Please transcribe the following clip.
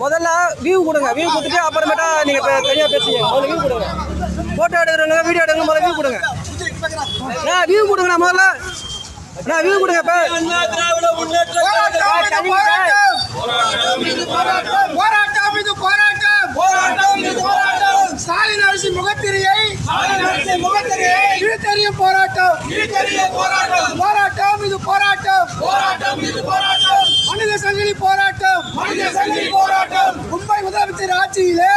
முதல்ல வியூ கொடுங்க, வியூ கொடுத்துட்டு அப்புறமேட்டா நீங்க தனியா பேசுங்க. முதல்ல வியூ கொடுங்க, போட்டோ எடுக்கிறவங்க வீடியோ எடுங்க, முதல்ல வியூ கொடுங்க. வியூ கொடுங்கண்ணா, முதல்ல வியூ கொடுங்க. ஸ்டாலின் அரசு முகத்திரையை இழுத்தெறியும் போராட்டம், போராட்டம் இது போராட்டம், மனித சங்கிலி போராட்டம். மும்பை முதலமைச்சர் ஆட்சியிலே